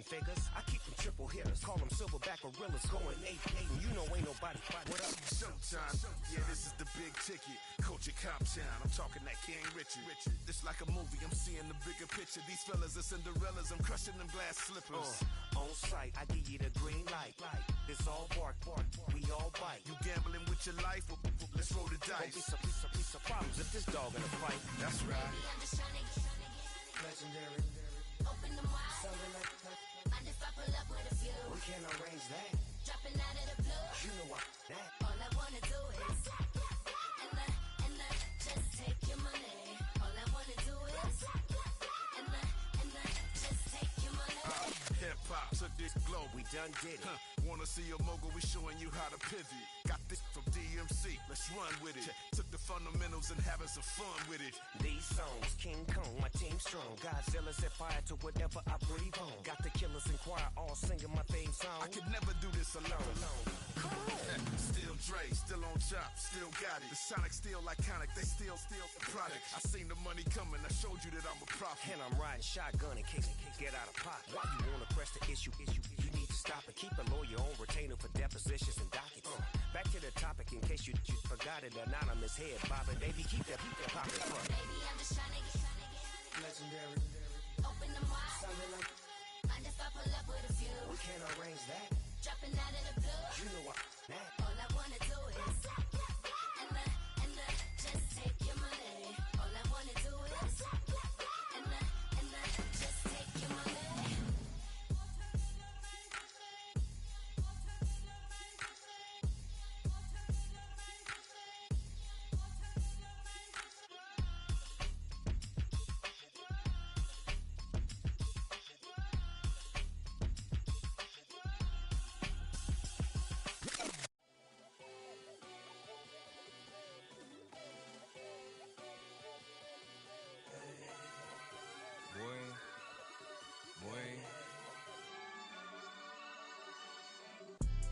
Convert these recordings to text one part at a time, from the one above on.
figures. I keep them triple hitters, call them silverback gorillas, going 8-8, and you know ain't nobody. What up? Showtime. Yeah, this is the big ticket. Culture Cop Town. I'm talking that King Richard. This like a movie. I'm seeing the bigger picture. These fellas are Cinderellas. I'm crushing them glass slippers. On sight, I give you the green light. This all bark, we all bite. You gambling with your life? Well, let's roll the dice. Don't be some problems if this dog in a fight. That's right. Baby, I'm just trying to get Legendary. open the wide. Something like that. Mind if I pull up with a few? We can arrange that. Dropping out of the blue. You know what? That. All I wanna do is and just take your money. All I wanna do is and just take your money. Hip hop took this globe. We done did it. Wanna see a mogul? We showing you how to pivot. Got this from DMC. Let's run with it. Took the fundamentals and having some fun with it. These songs, King Kong, my team strong. Godzilla set fire to whatever I breathe on. Got the killers in choir all singing my theme song. I could never do this alone. Still Dre, still on top, still got it. The Sonic still iconic, they still the product. I seen the money coming, I showed you that I'm a prophet. And I'm riding shotgun in case it get out of pocket. Why you wanna press the issue? You need to stop it. Keep a lawyer on retainer for depositions and dockets. Back to the topic in case you forgot it. Anonymous head bobbing, baby, keep that poppin'. Baby, I'm just trying to get Legendary. open the wide. Something like Mind if I pull up with a few? we can arrange that. Dropping out of the blue. You know what? That. All I wanna do is and just take your money. All I wanna do is and just take your money. Boy.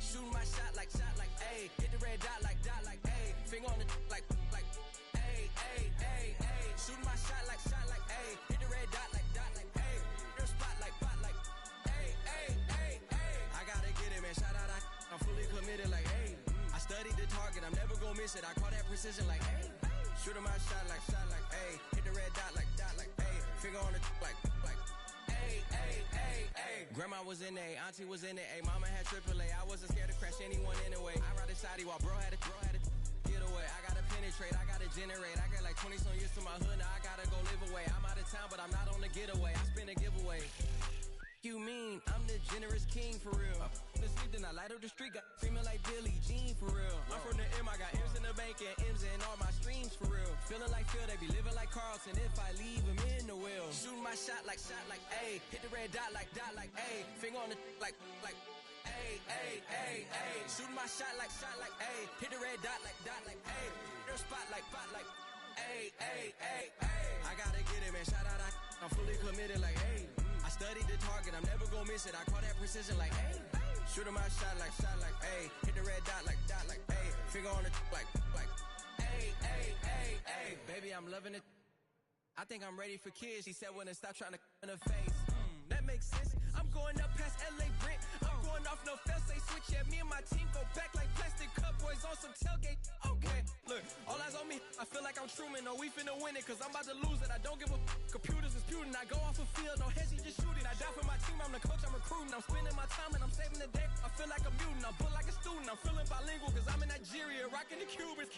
Shooting my shot like, ayy. Hit the red dot like, ayy. Finger on the like, ayy, ayy, ayy, ayy. Shooting my shot like, ayy. Hit the red dot like, ayy. Your spot like, ayy, ayy, ayy, ayy. I gotta get it, man. Shout out, I'm fully committed like, ayy. I studied the target, I'm never gonna miss it. I call that precision like, ayy. Shooting my shot like, ayy. Hit the red dot like, ayy. Finger on the like, ayy, ayy, ayy, ayy. Grandma was in A, auntie was in it, ayy. Mama had AAA, I wasn't scared to crash anyone anyway. I ride a shotty while bro had to get away. I gotta penetrate, I gotta generate. I got like 20 some years to my hood, now I gotta go live away. I'm out of town, but I'm not on the getaway. I spin a giveaway. You mean I'm the generous king for real? The sleep, then I light up the street, got screaming like Billie Jean for real. I'm from the M, I got M's in the bank and M's in all my streams for real. Feeling like Phil, they be living like Carlson if I leave him in the wheel. Shooting my shot like, ayy. Hit the red dot like, ayy. Finger on the like, ayy, ayy, ayy, ayy. Shooting my shot like, ayy. Hit the red dot like, ayy. Your spot like, ayy, ayy, ayy, ayy. I gotta get it, man. Shout out, I'm fully committed like, ayy. I studied the target, I'm never gonna miss it. I call that precision like, ayy. Shooting my shot like, ayy. Hit the red dot like, ayy. Finger on the like, ayy, ayy, ayy, ayy. Baby, I'm loving it. I think I'm ready for kids. She said when to stop trying to in her face. That makes sense. I'm going up past LA Brent. I'm going off no fail, say switch. Yeah, me and my team go back like plastic cup boys on some tailgate. Okay, look, all eyes on me. I feel like I'm Truman. No, we finna win it, cause I'm about to lose it. I don't give a computers disputing. I go off a field, no hezzy, just shoot it. I die for my team, I'm the coach, I'm recruiting. I'm spending my time and I'm saving the day. I feel like a mutant, I'm built like a student. I'm feeling bilingual, cause I'm in Nigeria, rocking the Cubans.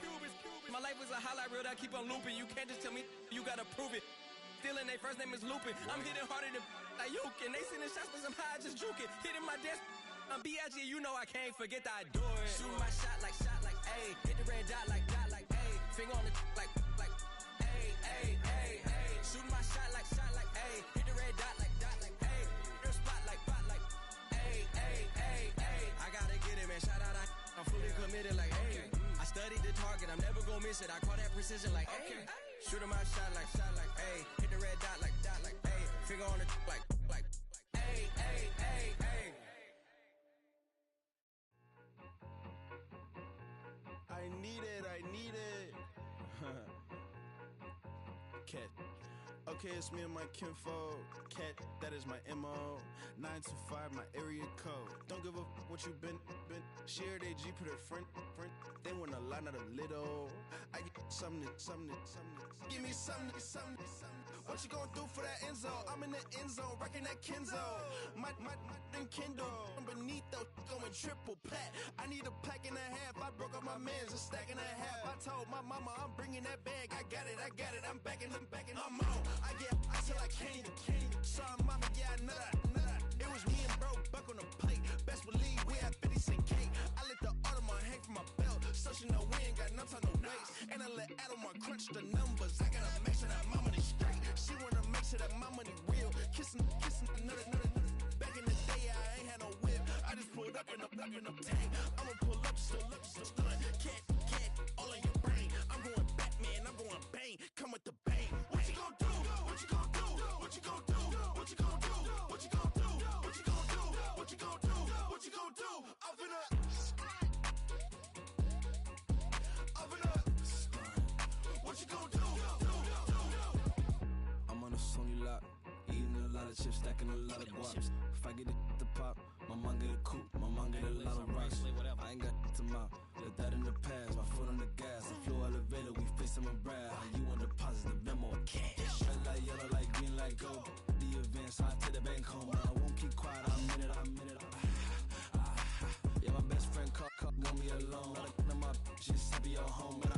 My life is a highlight reel that I keep on looping. You can't just tell me, you gotta prove it. Stealing, they first name is Lupin. I'm hitting harder than like Yukin. They sending shots but I'm high, just juking. Hitting my desk, I'm B.I.G. You know I can't forget that I do it. Shooting my shot like, ayy. Hit the red dot like, ayy. Finger on the like, ayy, ayy, ayy, ayy. Shooting my shot like, ayy. Hit the red dot like, ayy. Your spot like, ayy, ayy, ayy, ayy. I gotta get it, man. Shout out, I'm fully committed like, ayy. I studied the target, I'm never gonna miss it. I call that precision like, ayy. Shooting my shot like, ayy. Hit the red dot like, ayy. Finger on the like, ayy, ayy, ayy, ayy. I need it. Okay. Okay, it's me and my kinfolk. Cat, that is my MO. 925, my area code. Don't give a what you been. Shared AG, put her friend. They want a lot, not a little. I get something. Give me something. What you gonna do for that Enzo? I'm in the end zone, rocking that Kenzo. My Kindle. I'm beneath though, going triple plat. I need a pack and a half. I broke up my mans, a stack and a half. I told my mama I'm bringing that bag. I got it. I'm backing. I'm on. I till I can't. Sorry, mama, yeah, I know that. It was me and bro, buck on the plate. Best believe we had 50 cent cake. I let the Audemars hang from my belt. So she know we ain't got no time to waste. And I let Audemars crunch the numbers. I gotta make sure that my money straight. She wanna make sure that my money real. Kissing another. Back in the day, I ain't had no whip. I just pulled up in the tank. I'ma pull up, just stunt. Cat, all in your brain. I'm going Batman, I'm going bang. Come with the bang. What you gon' do? What you gon' do? What you gon' do? What you gon' do? What you gon' do? What you gon' do? What you gon' do? What you gon' do? Up in up. What you gon' do? I'm on a Sony lot, eating a lot of chips, stacking a lot of guap. If I get it to pop, my mom get a coupe, my mom get a lot of rocks. I ain't got to mouth, let that in the past. My foot on the gas, I flew elevator, we face some brad. How you want deposit the memo or cash? Red light, yellow light, green light, go. The event, so I take the bank home. I won't keep quiet, I'm in it. Yeah, my best friend called, got me alone. My just be your home, and I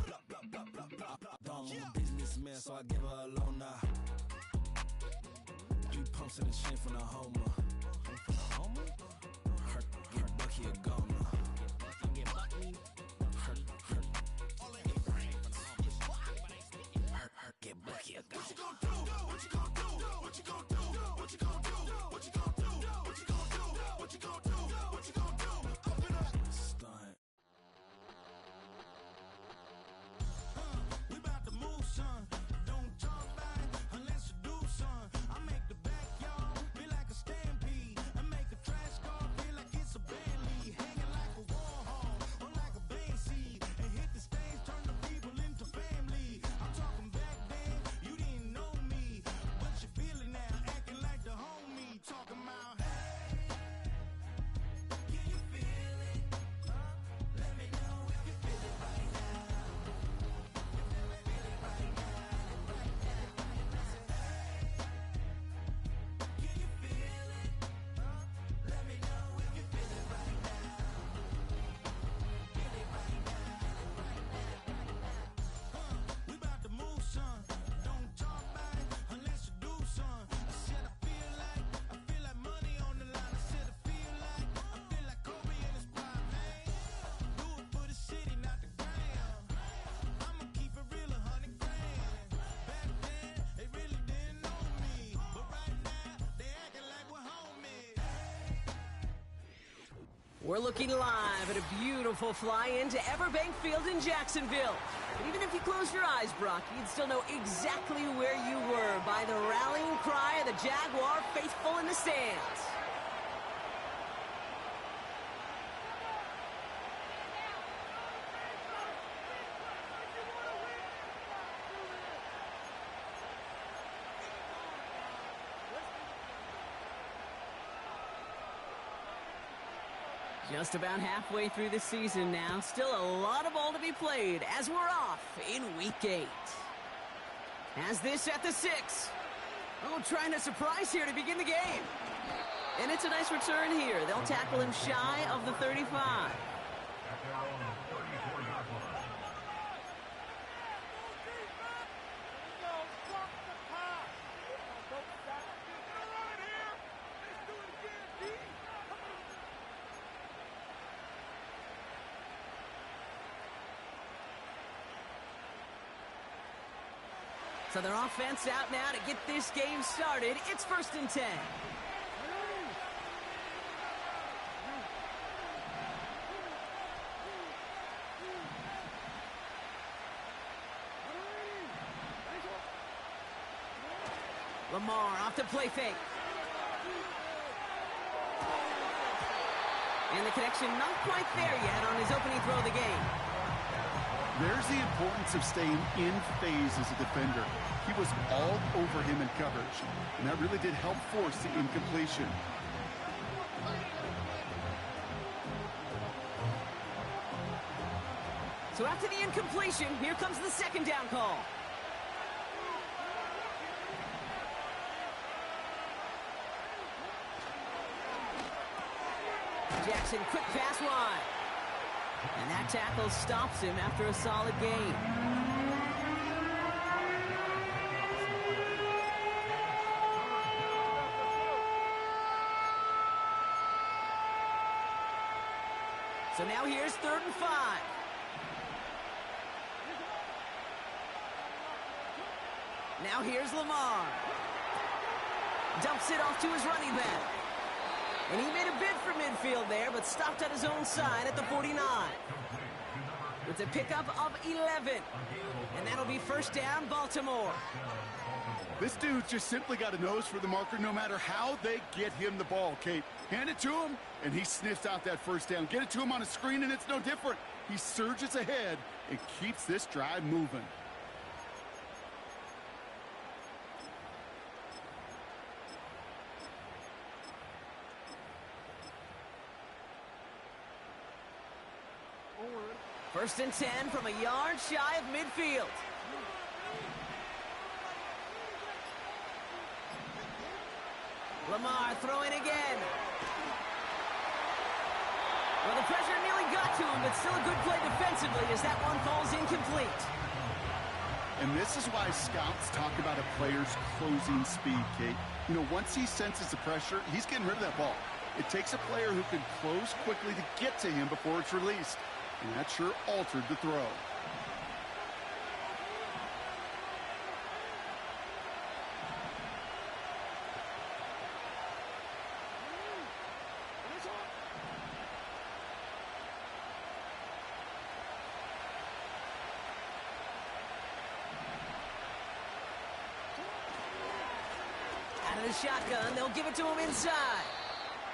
I'm a businessman, so I give her a loan now. 3 pumps in the chain from the Homer. Her Bucky a goner. Her get Bucky a goner. What you gon' do? What you gon' do? What you gon' do? What you gon' do? What you gon' do? What you gon' do? What you gon' do? What you gon' do? Up and up. Stunt. We about to move, son. Don't talk about it unless you do, son. I make the backyard feel like a stampede. I make a trash car feel like it's a band lead. Hanging like a Warhol or like a band seed. And hit the stage, turn the people into family. I'm talking back then, you didn't know me. But you feel it now, acting like the homie. Talking about, hey, can you feel it? Let me know if you feel it right now. We about to move, son. Don't talk about it unless you do, son. I said I feel like money on the line. I said I feel like Kobe in his prime, man. Do it for the city, not the gram. I'ma keep it real, 100 grand. Back then, they really didn't know me, but right now, they acting like we're homies. We're looking live at a beautiful fly-in to Everbank Field in Jacksonville. But even if you closed your eyes, Brock, you'd still know exactly where you were by the rallying cry of the Jaguar faithful in the stands. Just about halfway through the season now. Still a lot of ball to be played as we're off in Week 8. As this at the 6. Oh, trying to surprise here to begin the game. And it's a nice return here. They'll tackle him shy of the 35. So their offense out now to get this game started. It's 1st and 10. Lamar off to play fake. And the connection not quite there yet on his opening throw of the game. There's the importance of staying in phase as a defender. He was all over him in coverage, and that really did help force the incompletion. So after the incompletion, here comes the second down call. Jackson, quick pass wide. And that tackle stops him after a solid gain. So now here's 3rd and 5. Now here's Lamar. Dumps it off to his running back. And he made a bid for midfield there, but stopped at his own side at the 49. With a pickup of 11. And that'll be 1st down, Baltimore. This dude's just simply got a nose for the marker no matter how they get him the ball, Kate. Hand it to him, and he sniffs out that 1st down. Get it to him on a screen, and it's no different. He surges ahead and keeps this drive moving. First and 10 from a yard shy of midfield. Lamar throwing again. Well, the pressure nearly got to him, but still a good play defensively as that one falls incomplete. And this is why scouts talk about a player's closing speed, Kate. You know, once he senses the pressure, he's getting rid of that ball. It takes a player who can close quickly to get to him before it's released. And that sure altered the throw. Out of the shotgun, they'll give it to him inside.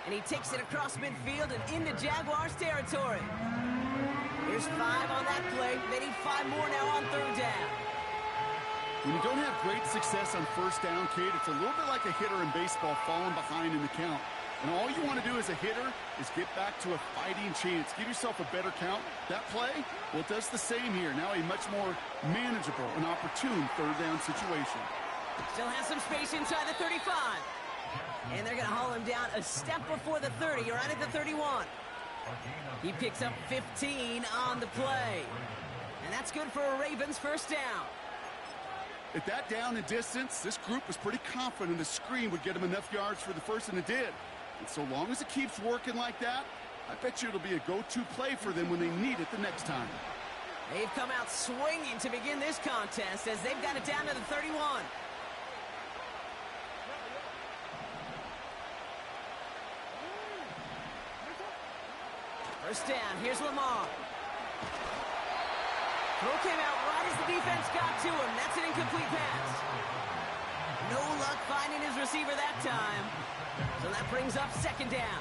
And he takes it across midfield and into Jaguars territory. Here's 5 on that play. They need 5 more now on 3rd down. When you don't have great success on 1st down, Kate, it's a little bit like a hitter in baseball falling behind in the count. And all you want to do as a hitter is get back to a fighting chance. Give yourself a better count. That play, well, it does the same here. Now a much more manageable and opportune 3rd down situation. Still has some space inside the 35. And they're going to haul him down a step before the 30, right at the 31. He picks up 15 on the play. And that's good for a Ravens 1st down. At that down and distance, this group was pretty confident the screen would get him enough yards for the 1st, and it did. And so long as it keeps working like that, I bet you it'll be a go-to play for them when they need it the next time. They've come out swinging to begin this contest as they've got it down to the 31. First down, here's Lamar. Throw came out right as the defense got to him. That's an incomplete pass. No luck finding his receiver that time. So that brings up 2nd down.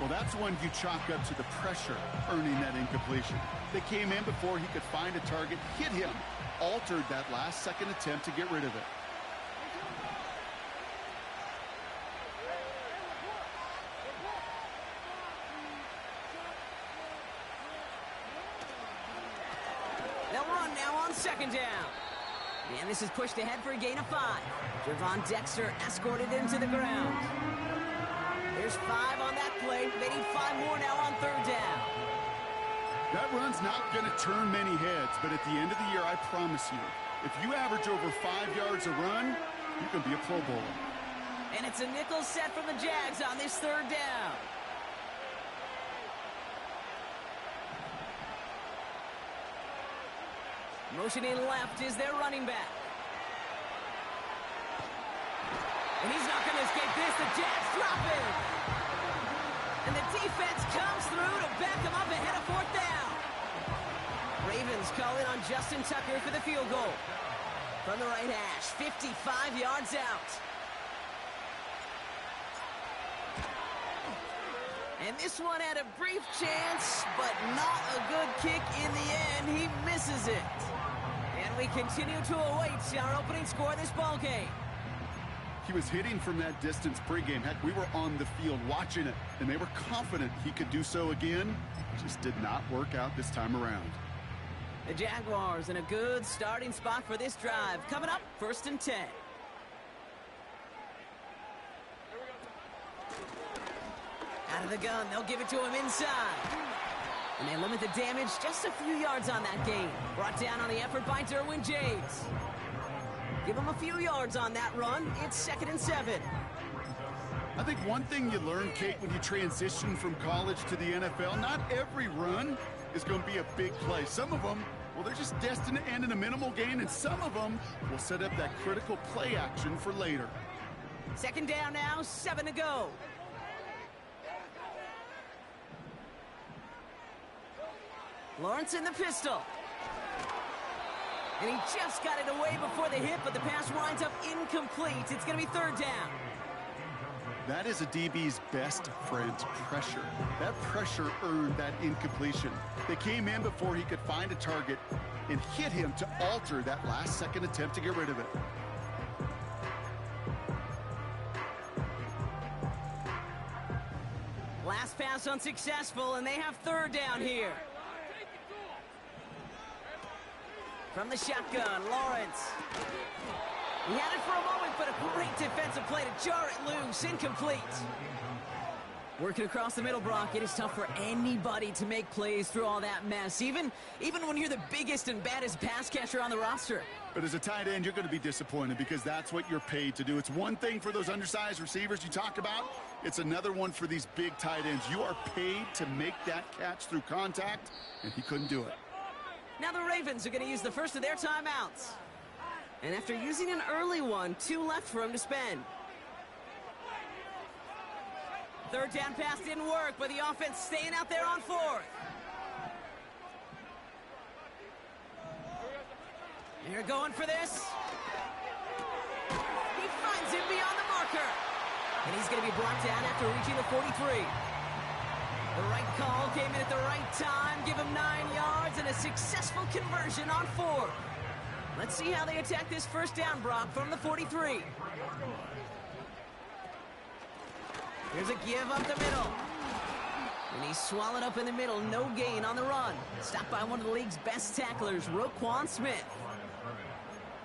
Well, that's one you chalk up to the pressure earning that incompletion. They came in before he could find a target, hit him, altered that last-second attempt to get rid of it. They'll run now on 2nd down. And this is pushed ahead for a gain of 5. Javon Dexter escorted into the ground. There's 5 on that play. They need 5 more now on 3rd down. That run's not going to turn many heads, but at the end of the year, I promise you, if you average over 5 yards a run, you can be a Pro Bowler. And it's a nickel set from the Jags on this 3rd down. Motioning left is their running back. And he's not going to escape this. The Jags drop him. And the defense comes through to back him up ahead of 4th down. Ravens calling on Justin Tucker for the field goal. From the right hash, 55 yards out. And this one had a brief chance, but not a good kick in the end. He misses it. And we continue to await our opening score of this ball game. He was hitting from that distance pregame. Heck, we were on the field watching it, and they were confident he could do so again. Just did not work out this time around. The Jaguars in a good starting spot for this drive. Coming up, 1st and 10. Out of the gun, they'll give it to him inside. And they limit the damage just a few yards on that gain. Brought down on the effort by Derwin James. Give him a few yards on that run. It's 2nd and 7. I think one thing you learn, Kate, when you transition from college to the NFL, not every run is going to be a big play. Some of them, well, they're just destined to end in a minimal gain, and some of them will set up that critical play action for later. 2nd down now, 7 to go. Lawrence in the pistol. And he just got it away before the hit, but the pass winds up incomplete. It's going to be 3rd down. That is a DB's best friend, pressure. That pressure earned that incompletion. They came in before he could find a target and hit him to alter that last-second attempt to get rid of it. Last pass unsuccessful, and they have 3rd down here. From the shotgun, Lawrence. He had it for a moment, but a great defensive play to jar it loose. Incomplete. Working across the middle, Brock, it is tough for anybody to make plays through all that mess, even when you're the biggest and baddest pass catcher on the roster. But as a tight end, you're going to be disappointed because that's what you're paid to do. It's one thing for those undersized receivers you talk about. It's another one for these big tight ends. You are paid to make that catch through contact, and he couldn't do it. Now the Ravens are going to use the first of their timeouts. And after using an early one, 2 left for him to spend. 3rd down pass didn't work, but the offense staying out there on 4th. They're going for this. He finds him beyond the marker. And he's going to be brought down after reaching the 43. The right call came in at the right time. Give him 9 yards and a successful conversion on 4. Let's see how they attack this 1st down, Brock, from the 43. Here's a give up the middle. And he's swallowed up in the middle. No gain on the run. Stopped by one of the league's best tacklers, Roquan Smith.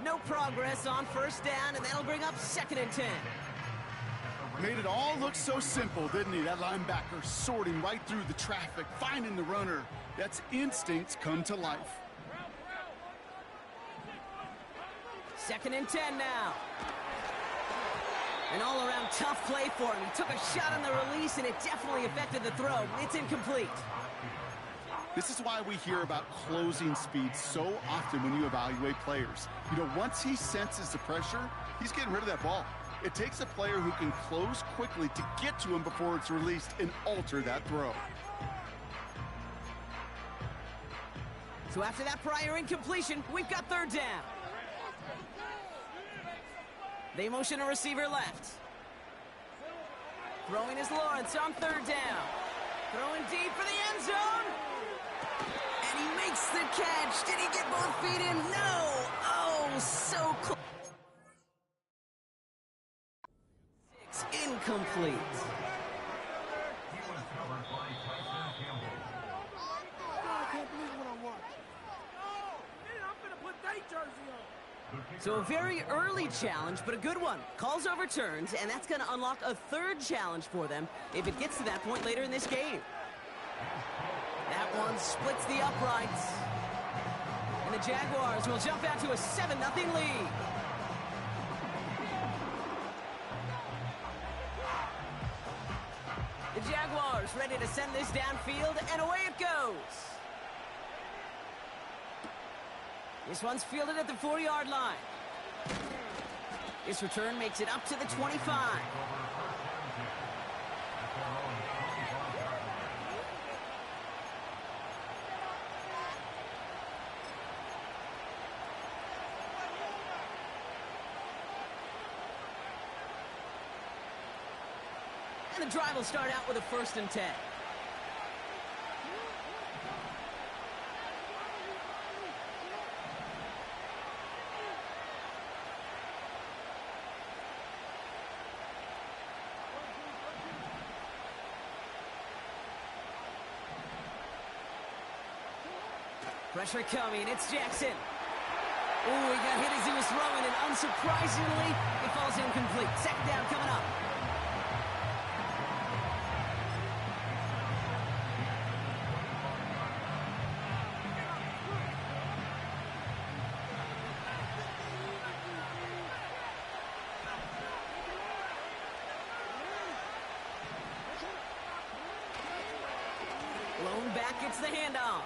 No progress on 1st down, and that'll bring up 2nd and 10. Made it all look so simple, didn't he? That linebacker sorting right through the traffic, finding the runner. That's instincts come to life. 2nd and 10 now. An all-around tough play for him. He took a shot on the release, and it definitely affected the throw. It's incomplete. This is why we hear about closing speed so often when you evaluate players. You know, once he senses the pressure, he's getting rid of that ball. It takes a player who can close quickly to get to him before it's released and alter that throw. So after that prior incompletion, we've got 3rd down. They motion a receiver left. Throwing is Lawrence on 3rd down. Throwing deep for the end zone. And he makes the catch. Did he get both feet in? No. Oh, so close. Incomplete. So a very early challenge, but a good one. Calls overturned, and that's going to unlock a 3rd challenge for them if it gets to that point later in this game. That one splits the uprights. And the Jaguars will jump out to a 7-0 lead. The Jaguars ready to send this downfield, and away it goes. This one's fielded at the 4-yard line. This return makes it up to the 25. And the drive will start out with a 1st and 10. Pressure coming, it's Jackson. Oh, he got hit as he was throwing, and unsurprisingly, it falls incomplete. 2nd down coming up. Blown back, gets the handoff.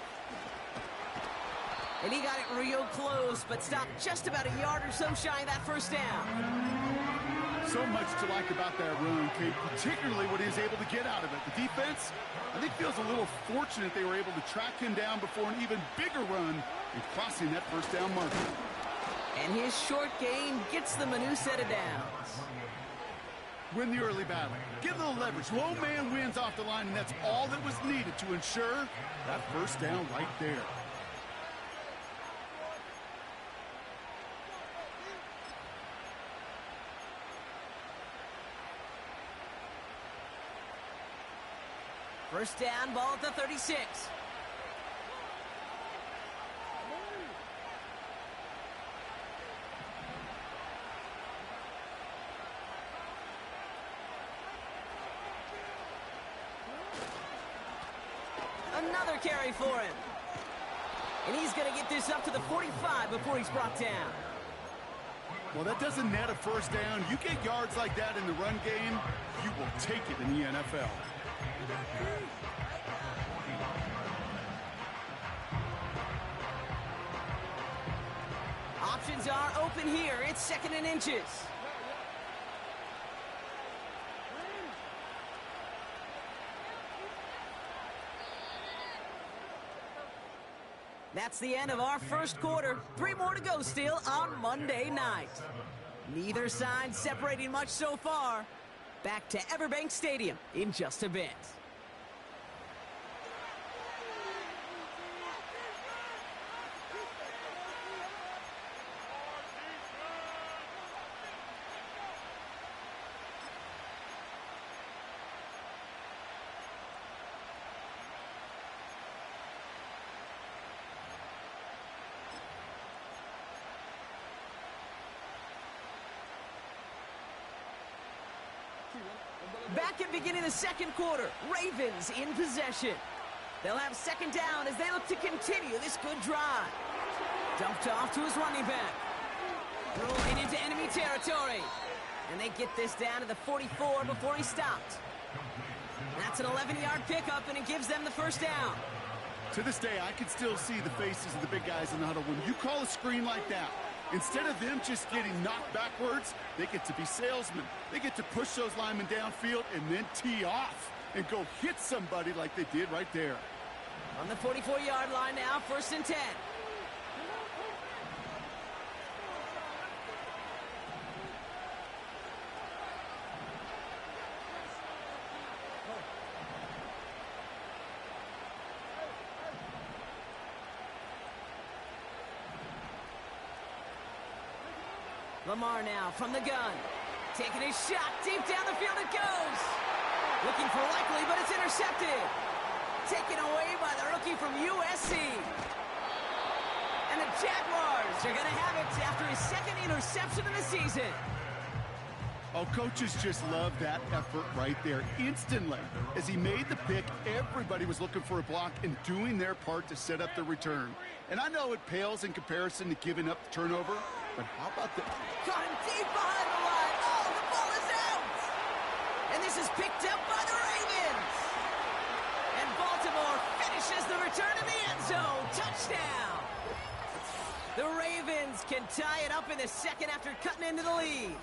And he got it real close, but stopped just about a yard or so shy of that 1st down. So much to like about that run, Kate, particularly what he was able to get out of it. The defense, I think, feels a little fortunate they were able to track him down before an even bigger run and crossing that 1st down marker. And his short gain gets them a new set of downs. Win the early battle. Get a little leverage. Low man wins off the line, and that's all that was needed to ensure that 1st down right there. First down, ball at the 36. Another carry for him. And he's going to get this up to the 45 before he's brought down. Well, that doesn't net a 1st down. You get yards like that in the run game, you will take it in the NFL. Options are open here. It's 2nd and inches. That's the end of our 1st quarter. 3 more to go still on Monday night. Neither side separating much so far. Back to Everbank Stadium in just a bit. Back at beginning of the 2nd quarter, Ravens in possession. They'll have 2nd down as they look to continue this good drive. Dumped off to his running back. Rolling into enemy territory. And they get this down to the 44 before he stopped. That's an 11-yard pickup, and it gives them the 1st down. To this day, I can still see the faces of the big guys in the huddle. When you call a screen like that, instead of them just getting knocked backwards, they get to be salesmen. They get to push those linemen downfield and then tee off and go hit somebody like they did right there. On the 44-yard line now, 1st and 10. Lamar now from the gun. Taking a shot deep down the field it goes. Looking for likely, but it's intercepted. Taken away by the rookie from USC. And the Jaguars are going to have it after his 2nd interception of the season. Oh, coaches just love that effort right there. Instantly, as he made the pick, everybody was looking for a block and doing their part to set up the return. And I know it pales in comparison to giving up the turnover, but how about the... Caught him deep behind the line. Oh, the ball is out. And this is picked up by the Ravens. And Baltimore finishes the return in the end zone. Touchdown. The Ravens can tie it up in the 2nd after cutting into the lead.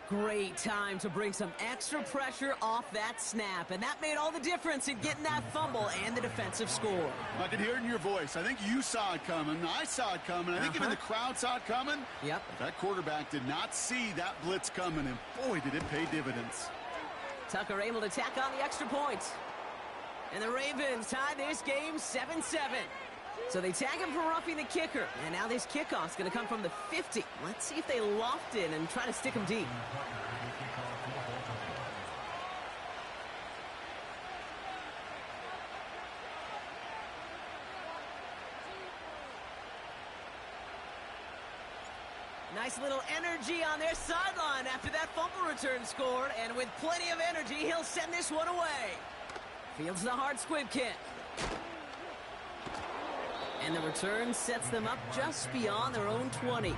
Great time to bring some extra pressure off that snap, and that made all the difference in getting that fumble and the defensive score. I can hear it in your voice. I think you saw it coming. I saw it coming. I think even the crowd saw it coming. Yep. But that quarterback did not see that blitz coming, and boy, did it pay dividends. Tucker able to tack on the extra point. And the Ravens tie this game 7-7. So they tag him for roughing the kicker. And now this kickoff's going to come from the 50. Let's see if they loft it and try to stick him deep. Nice little energy on their sideline after that fumble return scored. And with plenty of energy, he'll send this one away. Fields the hard squib kick. And the return sets them up just beyond their own 20.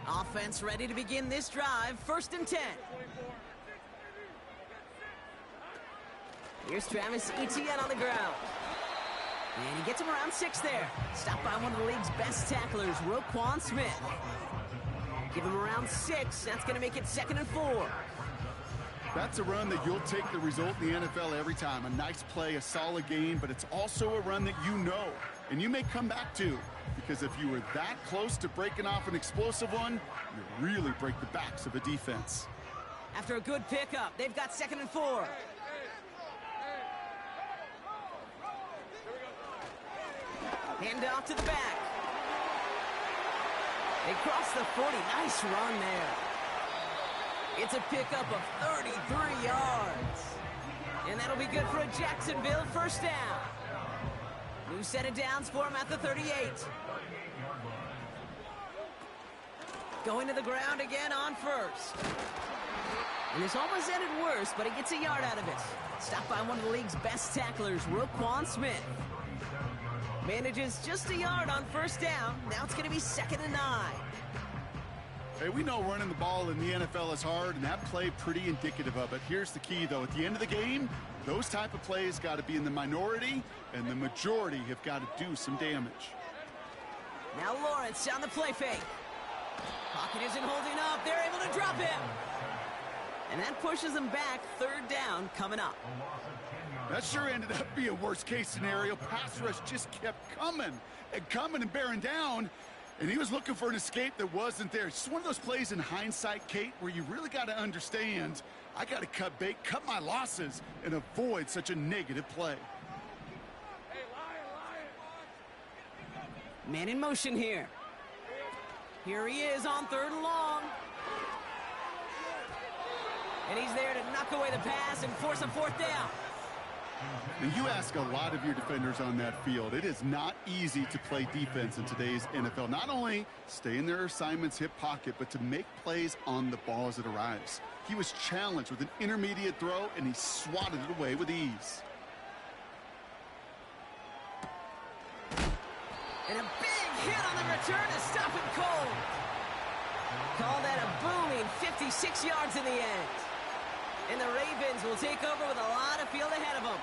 Offense ready to begin this drive. 1st and 10. Here's Travis Etienne on the ground. And he gets him around 6 there. Stopped by one of the league's best tacklers, Roquan Smith. Give him around 6. That's going to make it 2nd and 4. That's a run that you'll take the result in the NFL every time. A nice play, a solid game, but it's also a run that you know and you may come back to, because if you were that close to breaking off an explosive one, you really break the backs of a defense. After a good pickup, they've got 2nd and 4. Hand off to the back. They cross the 40. Nice run there. It's a pickup of 33 yards. And that'll be good for a Jacksonville 1st down. New set of downs for him at the 38. Going to the ground again on 1st. And this almost ended worse, but he gets a yard out of it. Stopped by one of the league's best tacklers, Roquan Smith. Manages just a yard on 1st down. Now it's going to be 2nd and 9. Hey, we know running the ball in the NFL is hard, and that play pretty indicative of it. Here's the key, though. At the end of the game, those type of plays got to be in the minority, and the majority have got to do some damage. Now Lawrence on the play fake. Pocket isn't holding up. They're able to drop him. And that pushes them back. 3rd down coming up. That sure ended up being a worst-case scenario. Pass rush just kept coming and bearing down, and he was looking for an escape that wasn't there. It's just one of those plays in hindsight, Kate, where you really got to understand, I got to cut bait, cut my losses, and avoid such a negative play. Man in motion here. Here he is on 3rd and long. And he's there to knock away the pass and force a 4th down. And you ask a lot of your defenders on that field. It is not easy to play defense in today's NFL. Not only stay in their assignments, hip pocket, but to make plays on the ball as it arrives. He was challenged with an intermediate throw, and he swatted it away with ease. And a big hit on the return to stop him cold. Call that a booming 56 yards in the end. And the Ravens will take over with a lot of field ahead of them.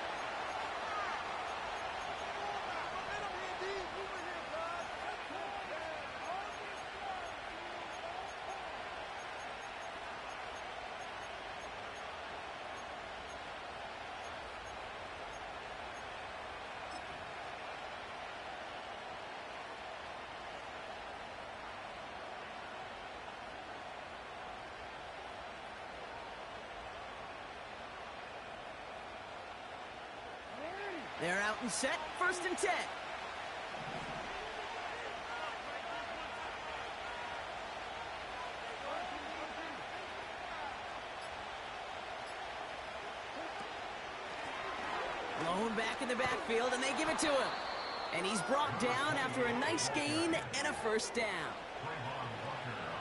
They're out and set, 1st and 10. Blown back in the backfield, and they give it to him. And he's brought down after a nice gain and a 1st down.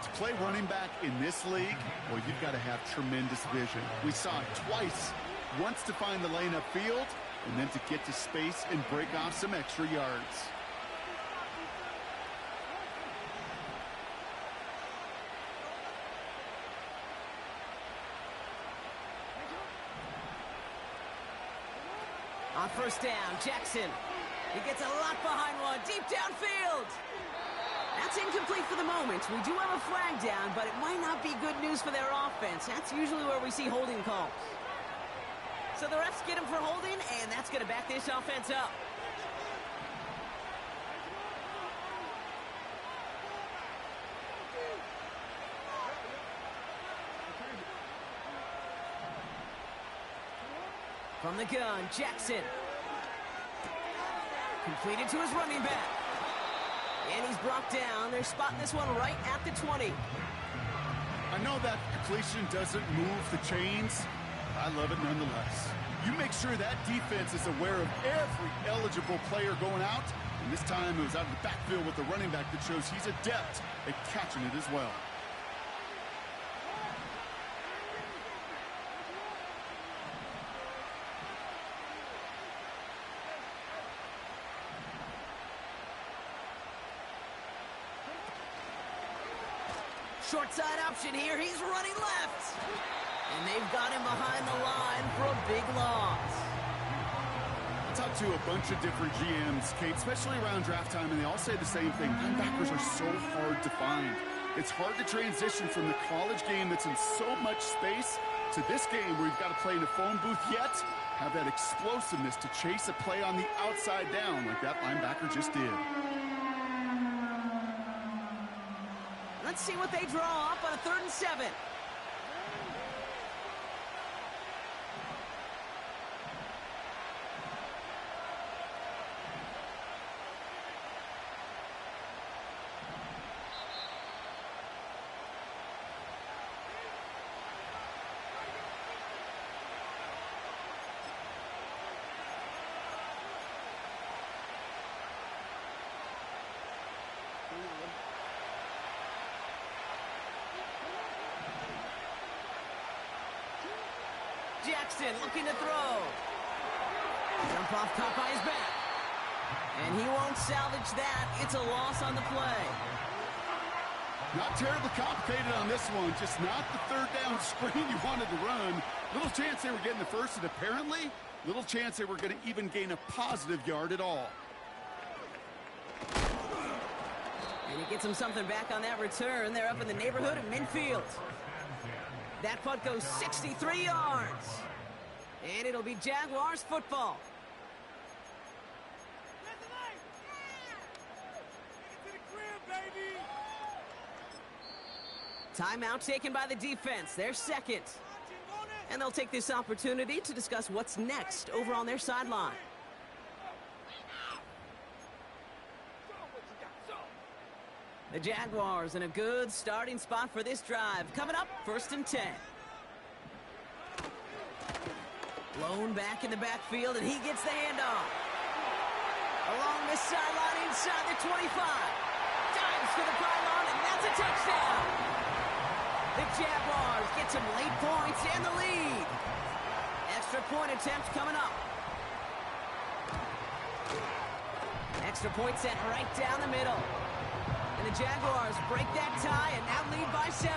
To play running back in this league, well, you've got to have tremendous vision. We saw it twice. Once to find the lane upfield, and then to get to space and break off some extra yards. On 1st down, Jackson. He gets a lot behind one, deep downfield. That's incomplete for the moment. We do have a flag down, but it might not be good news for their offense. That's usually where we see holding calls. So the refs get him for holding, and that's going to back this offense up. From the gun, Jackson. Completed to his running back. And he's brought down. They're spotting this one right at the 20. I know that completion doesn't move the chains. I love it nonetheless. You make sure that defense is aware of every eligible player going out. And this time it was out of the backfield with the running back that shows he's adept at catching it as well. Short side option here. He's running left. And they've got him behind the line for a big loss. I talked to a bunch of different GMs, Kate, especially around draft time, and they all say the same thing. Linebackers are so hard to find. It's hard to transition from the college game that's in so much space to this game where you've got to play in a phone booth, yet have that explosiveness to chase a play on the outside down like that linebacker just did. Let's see what they draw up on a 3rd and 7. Jackson looking to throw. Jump off caught by his back. And he won't salvage that. It's a loss on the play. Not terribly complicated on this one. Just not the 3rd down screen you wanted to run. Little chance they were getting the first, and apparently little chance they were going to even gain a positive yard at all. And he gets him something back on that return. They're up in the neighborhood of midfield. That punt goes 63 yards. And it'll be Jaguars football. Timeout taken by the defense. Their 2nd. And they'll take this opportunity to discuss what's next over on their sideline. The Jaguars in a good starting spot for this drive. Coming up, 1st and 10. Blown back in the backfield, and he gets the handoff. Along this sideline inside the 25. Dives for the pylon, and that's a touchdown. The Jaguars get some late points and the lead. Extra point attempt coming up. Extra point set right down the middle. And the Jaguars break that tie and now lead by 7.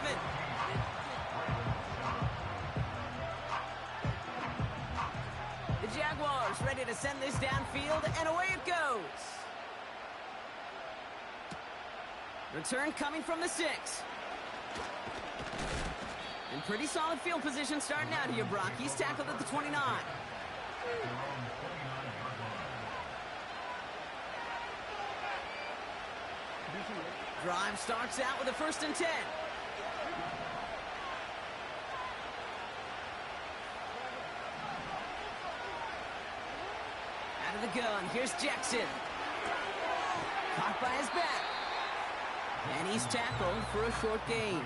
The Jaguars ready to send this downfield, and away it goes. Return coming from the 6. And pretty solid field position starting out here, Brock. He's tackled at the 29. Drive starts out with a 1st and 10. Out of the gun, here's Jackson. Caught by his back. And he's tackled for a short gain.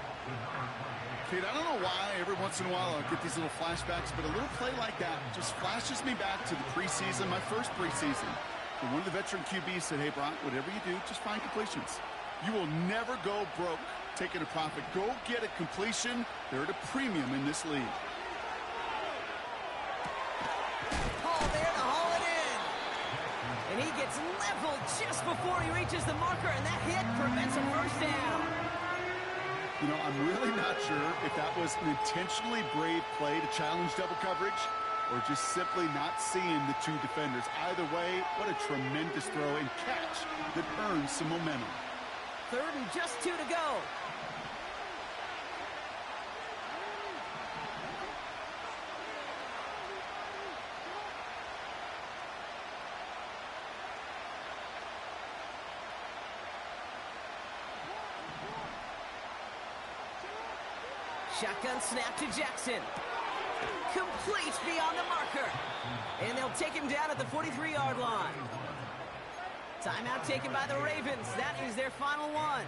Kate, I don't know why every once in a while I'll get these little flashbacks, but a little play like that just flashes me back to the preseason, my first preseason. And one of the veteran QBs said, hey, Brock, whatever you do, just find completions. You will never go broke taking a profit. Go get a completion. They're at a premium in this league. Oh, there to haul it in. And he gets leveled just before he reaches the marker, and that hit prevents a 1st down. You know, I'm really not sure if that was an intentionally brave play to challenge double coverage or just simply not seeing the 2 defenders. Either way, what a tremendous throw and catch that earns some momentum. 3rd and just 2 to go. Shotgun snap to Jackson. incomplete beyond the marker. And they'll take him down at the 43-yard line. Timeout taken by the Ravens. That is their final one.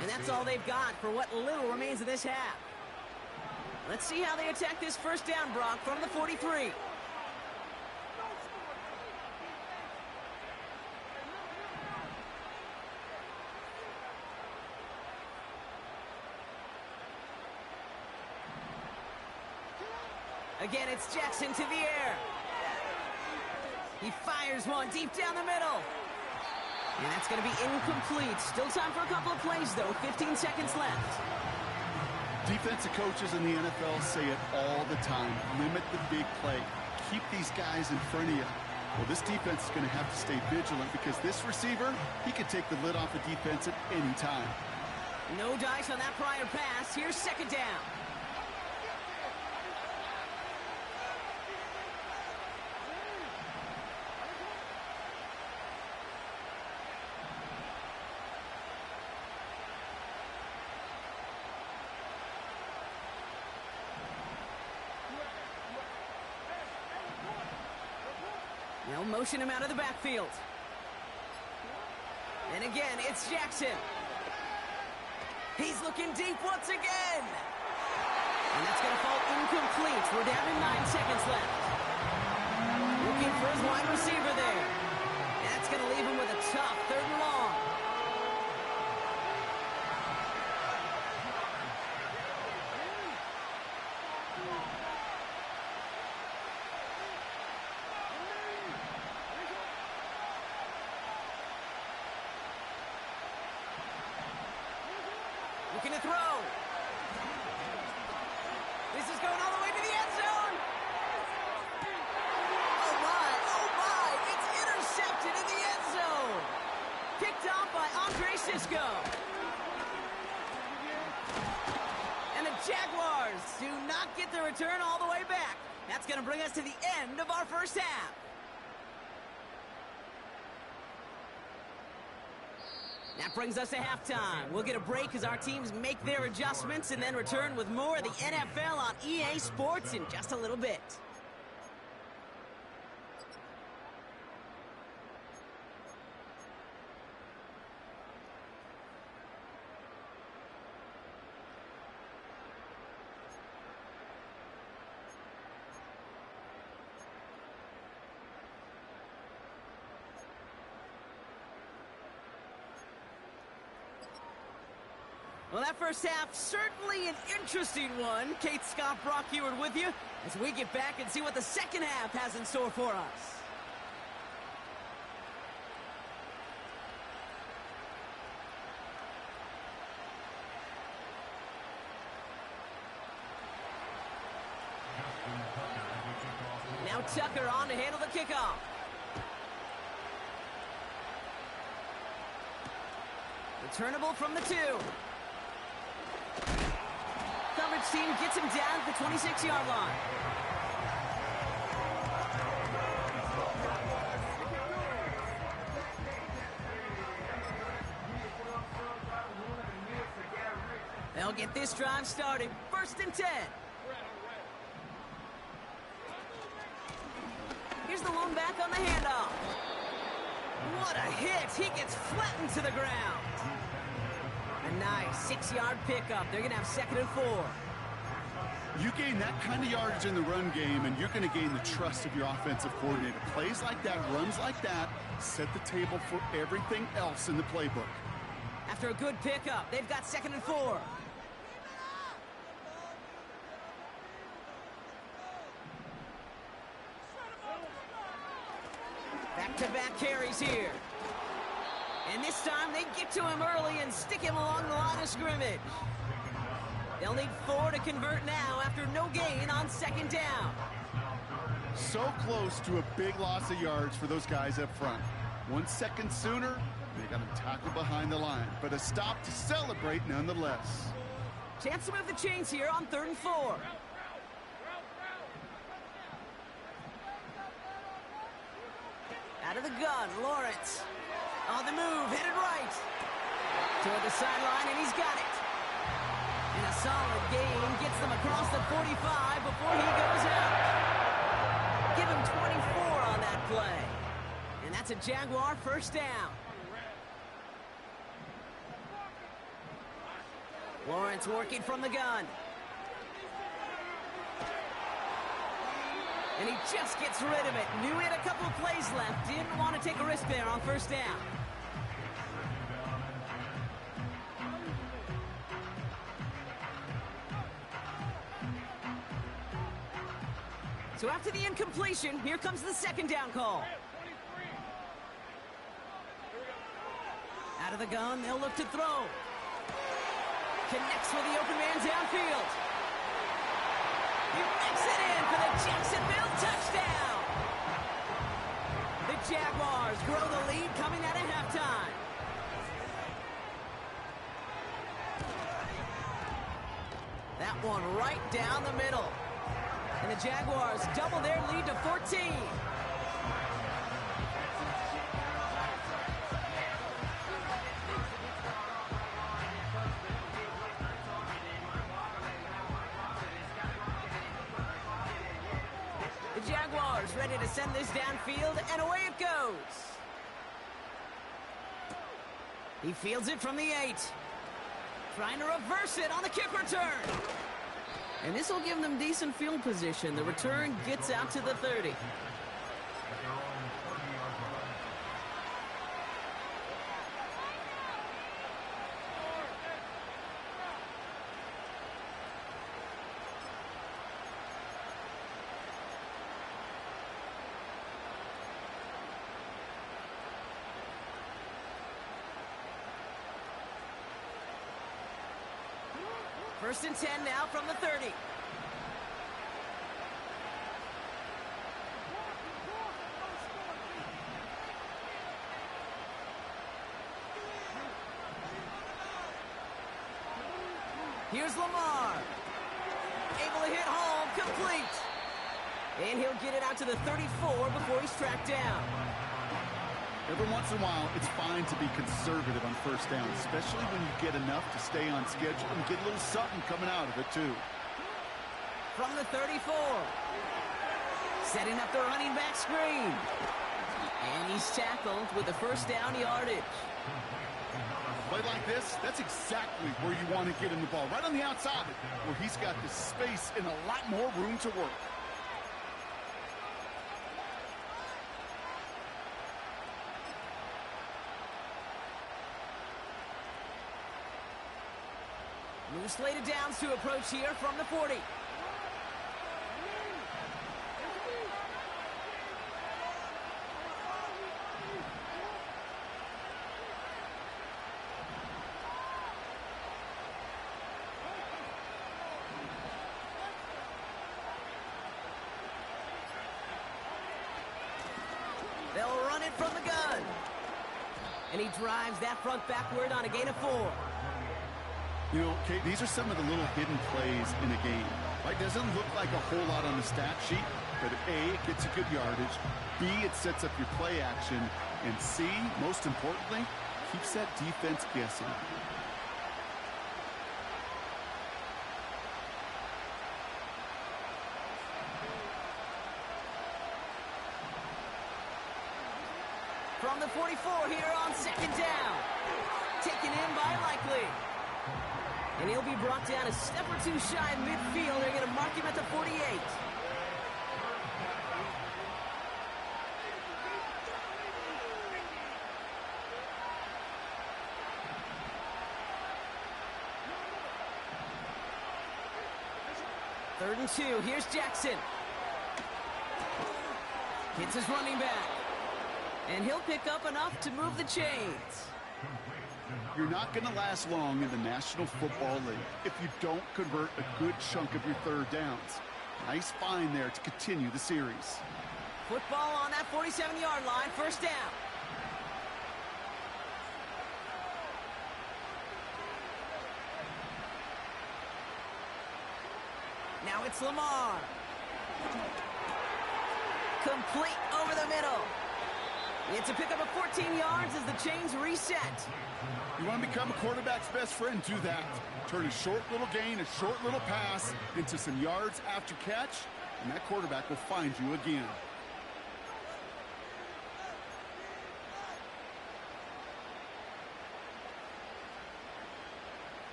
And that's all they've got for what little remains of this half. Let's see how they attack this first down, Brock, from the 43. Again, it's Jackson to the air. He fires one deep down the middle. And that's going to be incomplete. Still time for a couple of plays, though. 15 seconds left. Defensive coaches in the NFL say it all the time. Limit the big play. Keep these guys in front of you. Well, this defense is going to have to stay vigilant because this receiver, he could take the lid off a defense at any time. No dice on that prior pass. Here's second down. They'll motion him out of the backfield. And again, it's Jackson. He's looking deep once again. And that's going to fall incomplete. We're down to 9 seconds left. Looking for his wide receiver there. That's going to leave him with a tough 3rd and long. Looking to throw. This is going all the way to the end zone. Oh my, it's intercepted in the end zone. Picked off by Andre Sisco. And the Jaguars do not get the return all the way back. That's going to bring us to the end of our first half. That brings us to halftime. We'll get a break as our teams make their adjustments and then return with more of the NFL on EA Sports in just a little bit. Well, that first half, certainly an interesting one. Kate, Scott, Brock Heward with you as we get back and see what the second half has in store for us. Now Tucker on to handle the kickoff. Returnable from the 2. Coverage team gets him down at the 26-yard line. They'll get this drive started. 1st and 10. Here's the lone back on the handoff. What a hit. He gets flattened to the ground. A nice 6-yard pickup. They're going to have 2nd and 4. You gain that kind of yardage in the run game, and you're going to gain the trust of your offensive coordinator. Plays like that, runs like that, set the table for everything else in the playbook. After a good pickup, they've got 2nd and 4. Back-to-back carries here. And this time they get to him early and stick him along the line of scrimmage. They'll need 4 to convert now after no gain on 2nd down. So close to a big loss of yards for those guys up front. 1 second sooner, they got him tackled behind the line. But a stop to celebrate nonetheless. Chance to move the chains here on 3rd and 4. Out of the gun, Lawrence. On the move, headed right. Toward the sideline, and he's got it. And a solid gain gets them across the 45 before he goes out. Give him 24 on that play. And that's a Jaguar first down. Lawrence working from the gun. And he just gets rid of it. Knew he had a couple of plays left. Didn't want to take a risk there on first down. So after the incompletion, here comes the second down call. Out of the gun, they'll look to throw. Connects with the open man downfield. He makes it in for the Jacksonville touchdown. The Jaguars grow the lead coming out of halftime. That one right down the middle. And the Jaguars double their lead to 14. The Jaguars ready to send this downfield, and away it goes. He fields it from the 8. Trying to reverse it on the kick return. And this will give them decent field position. The return gets out to the 30. First and 10 now from the 30. Here's Lamar. Able to hit home, complete. And he'll get it out to the 34 before he's tracked down. Every once in a while, it's fine to be conservative on first down, especially when you get enough to stay on schedule and get a little something coming out of it, too. From the 34. Setting up the running back screen. And he's tackled with the first down yardage. Play like this, that's exactly where you want to get him the ball, right on the outside, where he's got the space and a lot more room to work. New slated downs to approach here from the 40. They'll run it from the gun. And he drives that front backward on a gain of 4. You know, Kate, these are some of the little hidden plays in a game. Right? Doesn't look like a whole lot on the stat sheet, but A, it gets a good yardage. B, it sets up your play action. And C, most importantly, keeps that defense guessing. From the 44 here on second down. Taken in by Likely. And he'll be brought down a step or two shy of midfield. They're going to mark him at the 48. Third and 2. Here's Jackson. Hits his running back. And he'll pick up enough to move the chains. You're not going to last long in the National Football League if you don't convert a good chunk of your third downs. Nice find there to continue the series. Football on that 47-yard line, first down. Now it's Lamar. Complete over the middle. It's a pickup of 14 yards as the chains reset. You want to become a quarterback's best friend, do that. Turn a short little gain, a short little pass into some yards after catch, and that quarterback will find you again.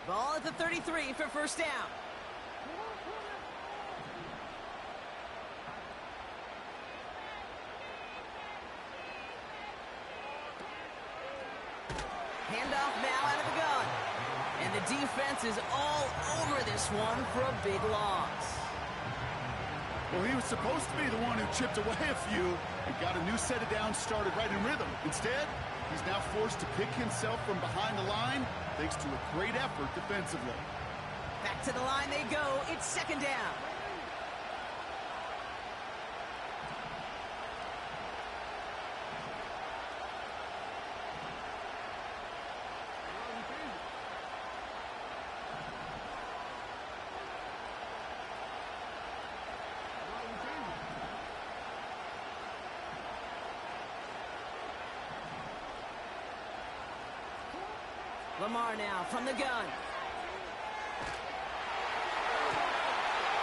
Ball at the 33 for first down. Handoff now out of the gun. And the defense is all over this one for a big loss. Well, he was supposed to be the one who chipped away a few and got a new set of downs started right in rhythm. Instead, he's now forced to pick himself from behind the line thanks to a great effort defensively. Back to the line they go. It's second down. Lamar now from the gun.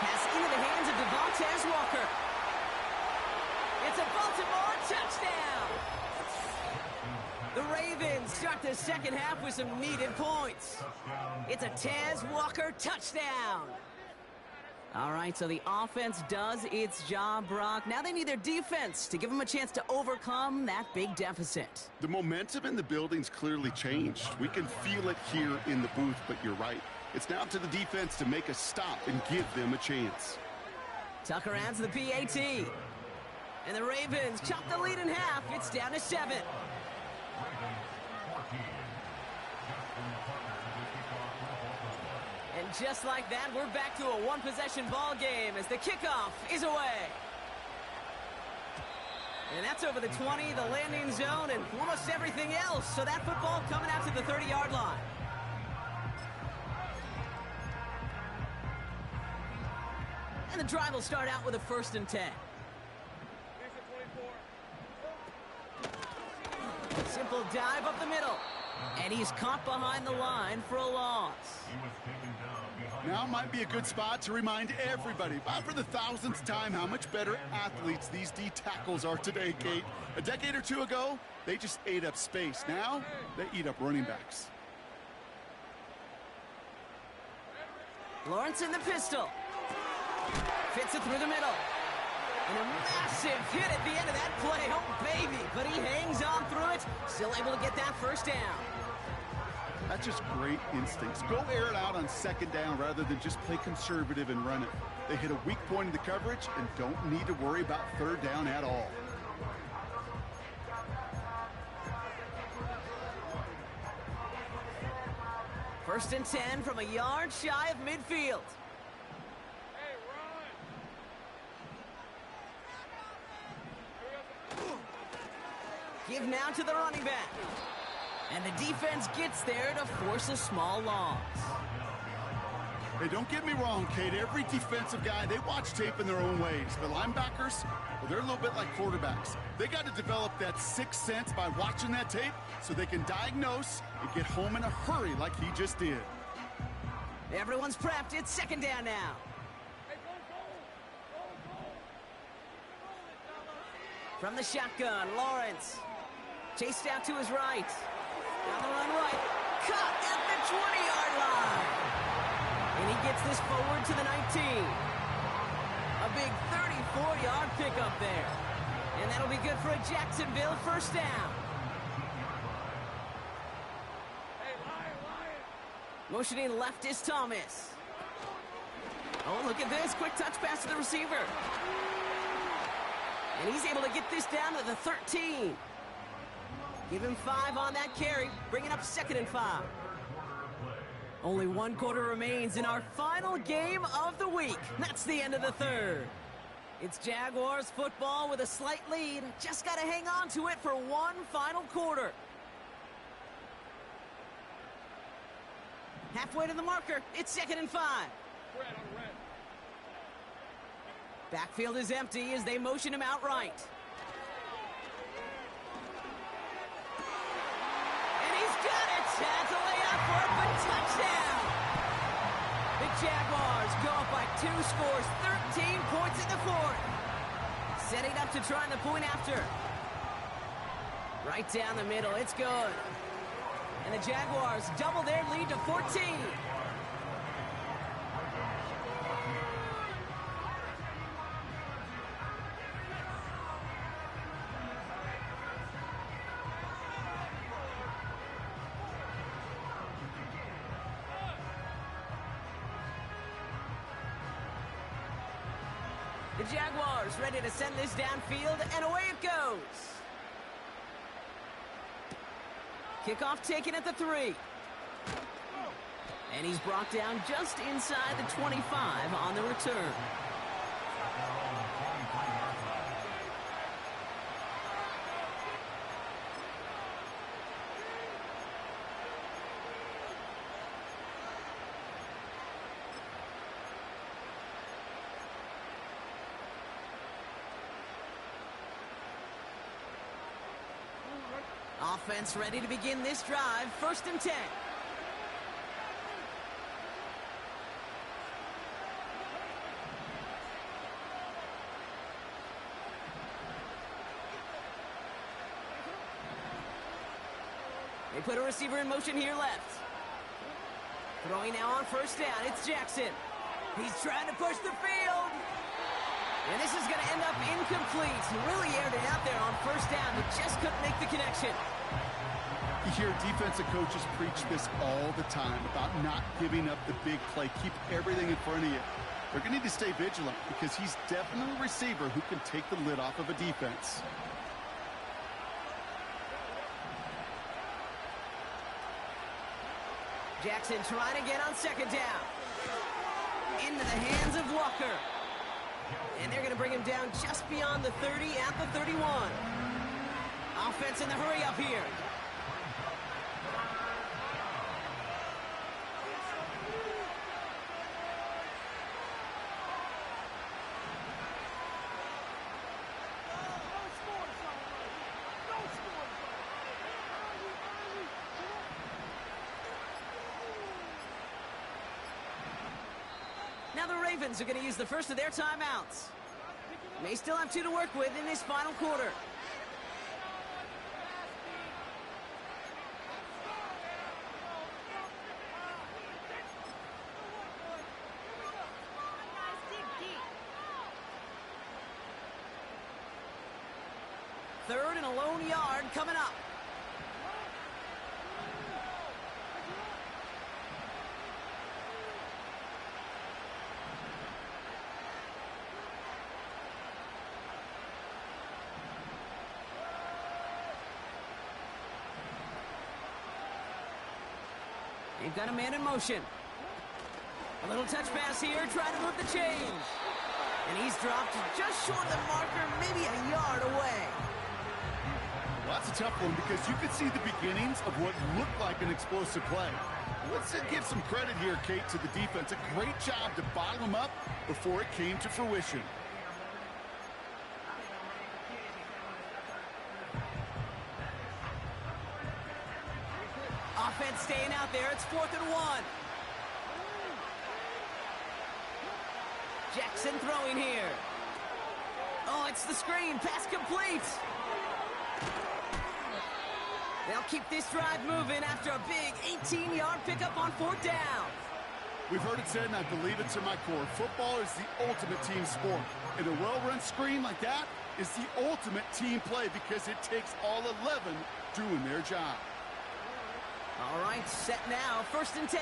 Pass into the hands of Devontae Walker. It's a Baltimore touchdown. The Ravens start the second half with some needed points. It's a Taz Walker touchdown. All right, so the offense does its job, Brock. Now they need their defense to give them a chance to overcome that big deficit. The momentum in the building's clearly changed. We can feel it here in the booth, but you're right. It's now up to the defense to make a stop and give them a chance. Tucker adds the PAT. And the Ravens chop the lead in half. It's down to 7. And just like that, we're back to a one-possession ball game as the kickoff is away. And that's over the 20, the landing zone, and almost everything else. So that football coming out to the 30-yard line. And the drive will start out with a 1st and 10. Simple dive up the middle. And he's caught behind the line for a loss. Now might be a good spot to remind everybody, by for the 1000th time, how much better athletes these D tackles are today, Kate. A decade or two ago, they just ate up space. Now, they eat up running backs. Lawrence in the pistol. Fits it through the middle. And a massive hit at the end of that play. Oh, baby. But he hangs on through it. Still able to get that first down. That's just great instincts. Go air it out on 2nd down rather than just play conservative and run it. They hit a weak point in the coverage and don't need to worry about 3rd down at all. First and 10 from a yard shy of midfield. Give now to the running back. And the defense gets there to force a small loss. Hey, don't get me wrong, Kate. Every defensive guy, they watch tape in their own ways. But linebackers, well, they're a little bit like quarterbacks. They got to develop that 6th sense by watching that tape so they can diagnose and get home in a hurry like he just did. Everyone's prepped. It's 2nd down now. From the shotgun, Lawrence. Chased out to his right. Down the run right. Cut at the 20-yard line. And he gets this forward to the 19. A big 34-yard pickup there. And that'll be good for a Jacksonville first down. Motioning left is Thomas. Oh, look at this. Quick touch pass to the receiver. And he's able to get this down to the 13. Give him 5 on that carry. Bring it up 2nd and 5. Only 1 quarter remains in our final game of the week. That's the end of the 3rd. It's Jaguars football with a slight lead. Just got to hang on to it for 1 final quarter. Halfway to the marker. It's 2nd and 5. Backfield is empty as they motion him out right. 2 scores 13 points in the fourth. Setting up to try the point after. Right down the middle, it's good. And the Jaguars double their lead to 14. The Jaguars ready to send this downfield, and away it goes. Kickoff taken at the 3. And he's brought down just inside the 25 on the return. Offense ready to begin this drive. 1st and 10. They put a receiver in motion here left. Throwing now on 1st down. It's Jackson. He's trying to push the field. And this is going to end up incomplete. He really aired it out there on 1st down. He just couldn't make the connection. You hear defensive coaches preach this all the time about not giving up the big play. Keep everything in front of you. They're going to need to stay vigilant because he's definitely a receiver who can take the lid off of a defense. Jackson trying to get on 2nd down. Into the hands of Walker. And they're going to bring him down just beyond the 30 at the 31. Offense in the hurry up here. Now the Ravens are going to use the first of their timeouts. May still have 2 to work with in this final quarter. Third and a lone yard coming up. They've got a man in motion. A little touch pass here, trying to move the chains. And he's dropped just short of the marker, maybe a yard away. Well, that's a tough one because you could see the beginnings of what looked like an explosive play. Let's give some credit here, Kate, to the defense. A great job to bottle him up before it came to fruition. Offense staying out there. It's 4th and 1. Jackson throwing here. Oh, it's the screen. Pass complete. They'll keep this drive moving after a big 18-yard pickup on 4th down. We've heard it said, and I believe it to my core, football is the ultimate team sport. And a well-run screen like that is the ultimate team play because it takes all 11 doing their job. All right, set now, 1st and 10.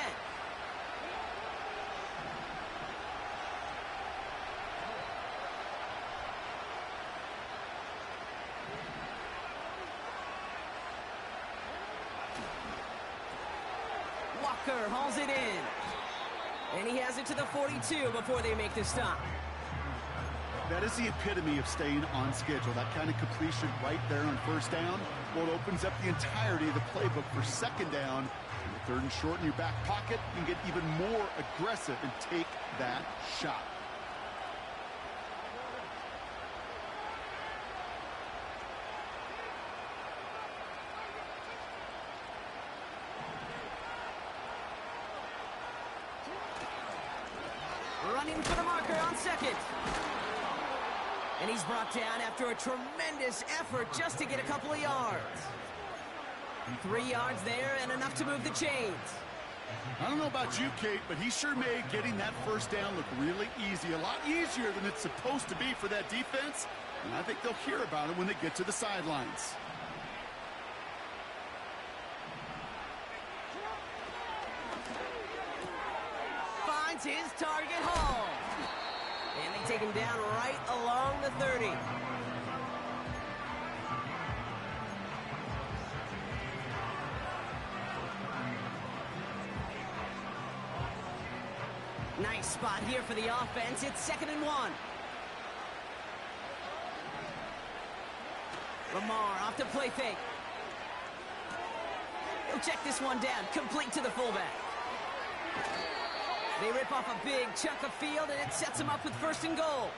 Walker hauls it in. And he has it to the 42 before they make the stop. That is the epitome of staying on schedule. That kind of completion right there on 1st down. Well, it opens up the entirety of the playbook for 2nd down. And 3rd and short in your back pocket, you can get even more aggressive and take that shot. running for the marker on second. And he's brought down after a tremendous effort just to get a couple of yards. 3 yards there and enough to move the chains. I don't know about you, Kate, but he sure made getting that first down look really easy. A lot easier than it's supposed to be for that defense. And I think they'll hear about it when they get to the sidelines. Finds his target, Hall. And they take him down right along the 30. Nice spot here for the offense. It's 2nd and 1. Lamar off to play fake. He'll check this one down, complete to the fullback. They rip off a big chunk of field, and it sets them up with 1st and goal.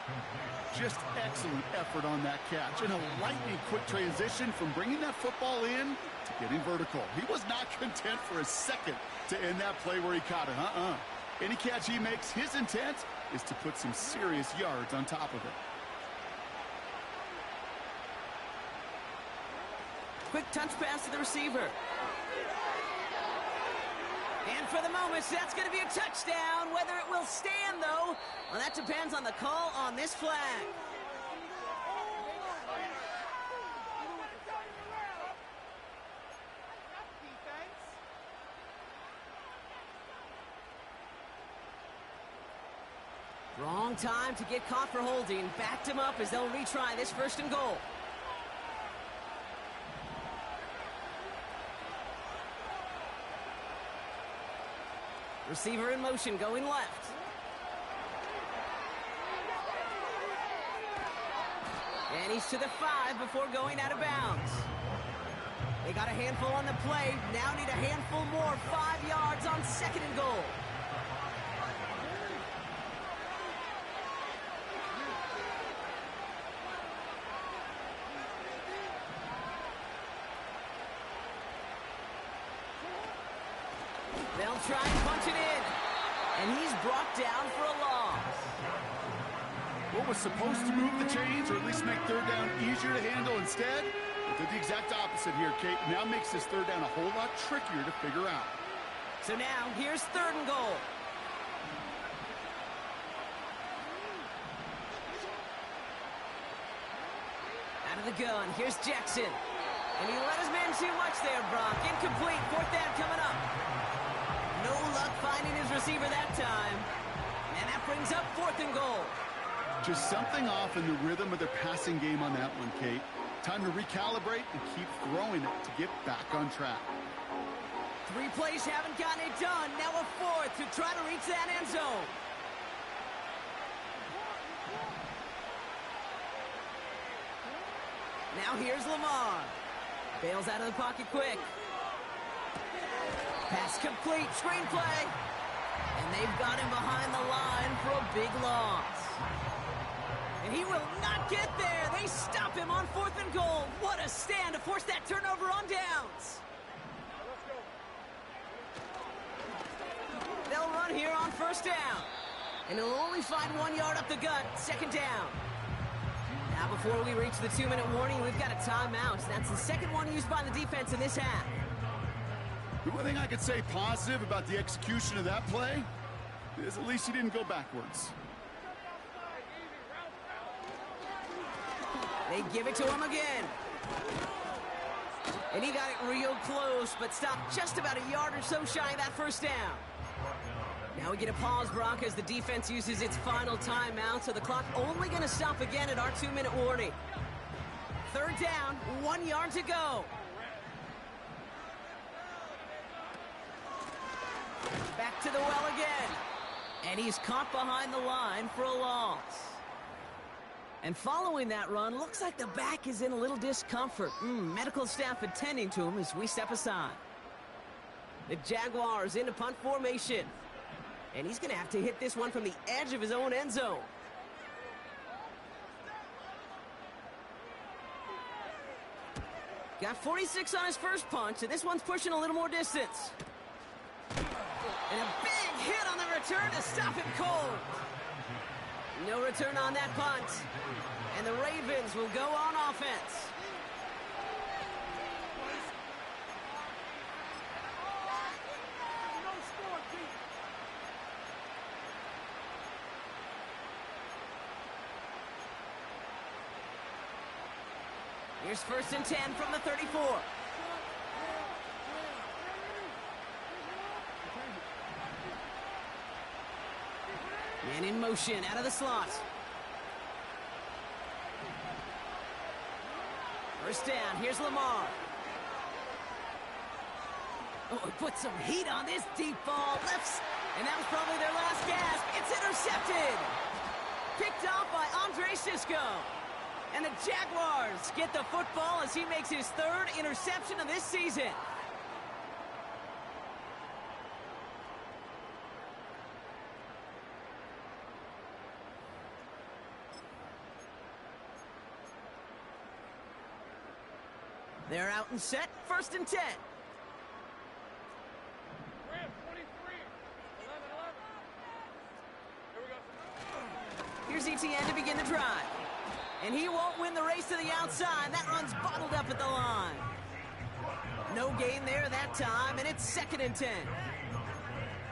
Just excellent effort on that catch, and a lightning-quick transition from bringing that football in to getting vertical. He was not content for a second to end that play where he caught it. Any catch he makes, his intent is to put some serious yards on top of it. Quick touch pass to the receiver. And for the moment, that's going to be a touchdown. Whether it will stand, though, well, that depends on the call on this flag. Wrong time to get caught for holding. Backed him up as they'll retry this 1st and goal. Receiver in motion, going left. And he's to the 5 before going out of bounds. They got a handful on the play. Now need a handful more. 5 yards on 2nd and goal. They'll try and punch it in. And he's brought down for a loss. What was supposed to move the chains, or at least make 3rd down easier to handle instead, it did the exact opposite here, Kate. Now makes this 3rd down a whole lot trickier to figure out. So now, here's 3rd and goal. Out of the gun, here's Jackson. And he let his man too much there, Brock. Incomplete, 4th down coming up. No luck finding his receiver that time. And that brings up 4th and goal. Just something off in the rhythm of their passing game on that one, Kate. Time to recalibrate and keep throwing it to get back on track. 3 plays haven't gotten it done. Now a 4th to try to reach that end zone. Now here's Lamar. Bails out of the pocket quick. Pass complete, screenplay. And they've got him behind the line for a big loss. And he will not get there. They stop him on 4th and goal. What a stand to force that turnover on downs. They'll run here on 1st down. And he'll only find 1 yard up the gut, 2nd down. Now before we reach the 2-minute warning, we've got a timeout. That's the 2nd one used by the defense in this half. The one thing I could say positive about the execution of that play is at least he didn't go backwards. They give it to him again. And he got it real close, but stopped just about a yard or so shy of that 1st down. Now we get a pause, Brock, as the defense uses its final timeout, so the clock only going to stop again at our 2-minute warning. 3rd down, 1 yard to go. Back to the well again. And he's caught behind the line for a loss. And following that run, looks like the back is in a little discomfort. Medical staff attending to him as we step aside. The Jaguars into punt formation. And he's going to have to hit this one from the edge of his own end zone. Got 46 on his first punch, and this one's pushing a little more distance. And a big hit on the return to stop him cold. No return on that punt. And the Ravens will go on offense. Here's 1st and 10 from the 34. Man in motion out of the slot. 1st down. Here's Lamar. Oh, he put some heat on this deep ball. Left. And that was probably their last gasp. It's intercepted. Picked off by Andre Sisco. And the Jaguars get the football as he makes his 3rd interception of this season. They're out and set. 1st and 10. Here's ETN to begin the drive. And he won't win the race to the outside. That run's bottled up at the line. No gain there that time, and it's 2nd and 10.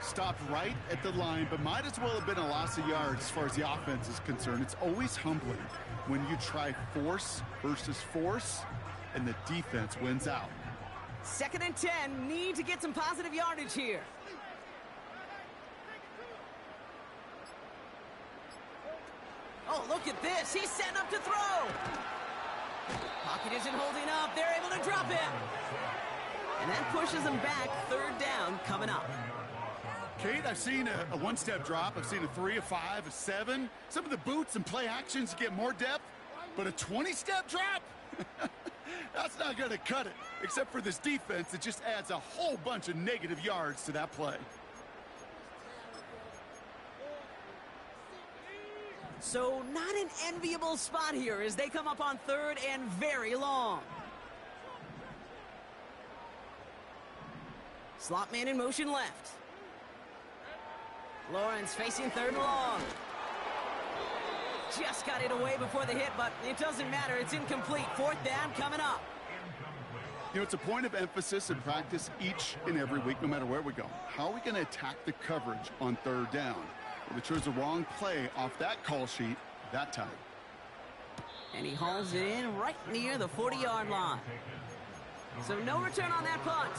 Stopped right at the line, but might as well have been a loss of yards as far as the offense is concerned. It's always humbling when you try force versus force, and the defense wins out. 2nd and 10. Need to get some positive yardage here. Oh, look at this. He's setting up to throw. Pocket isn't holding up. They're able to drop him. And that pushes them back. 3rd down coming up. Kate, I've seen a one-step drop. I've seen a 3, a 5, a 7. Some of the boots and play actions get more depth, but a 20-step drop? That's not going to cut it, except for this defense that just adds a whole bunch of negative yards to that play. So not an enviable spot here as they come up on 3rd and very long. Slot man in motion left. Lawrence facing 3rd and long. Just got it away before the hit, but it doesn't matter. It's incomplete. 4th down coming up. You know, it's a point of emphasis in practice each and every week, no matter where we go. How are we going to attack the coverage on 3rd down? Well, they chose the wrong play off that call sheet that time. And he hauls it in right near the 40-yard line. So no return on that punt.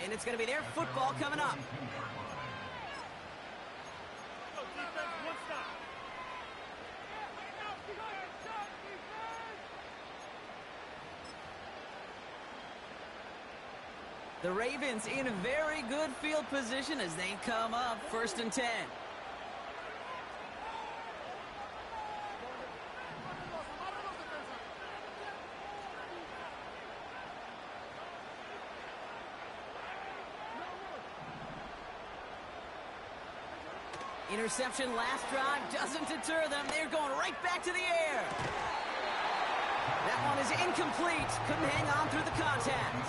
And it's going to be their football coming up. The Ravens in a very good field position as they come up 1st and 10. Interception last drive doesn't deter them. They're going right back to the air. That one is incomplete. Couldn't hang on through the contact.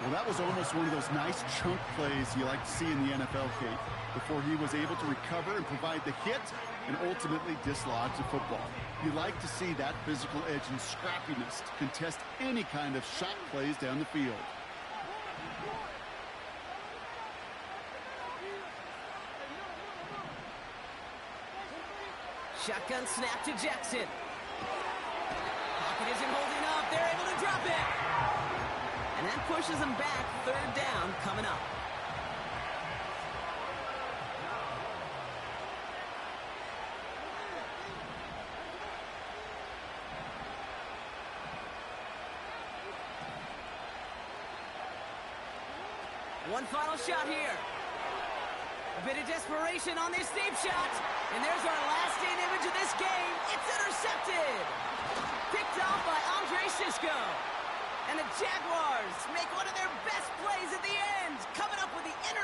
Well, that was almost one of those nice chunk plays you like to see in the NFL, Kate, before he was able to recover and provide the hit and ultimately dislodge the football. You like to see that physical edge and scrappiness to contest any kind of shot plays down the field. Shotgun snap to Jackson. Pocket isn't holding up. They're able to drop it. And that pushes them back. 3rd down coming up. One final shot here. A bit of desperation on this deep shot. And there's our last-in image of this game. It's intercepted. Picked off by Andre Sisco. And the Jaguars make one of their best plays at the end. Coming up with the interception.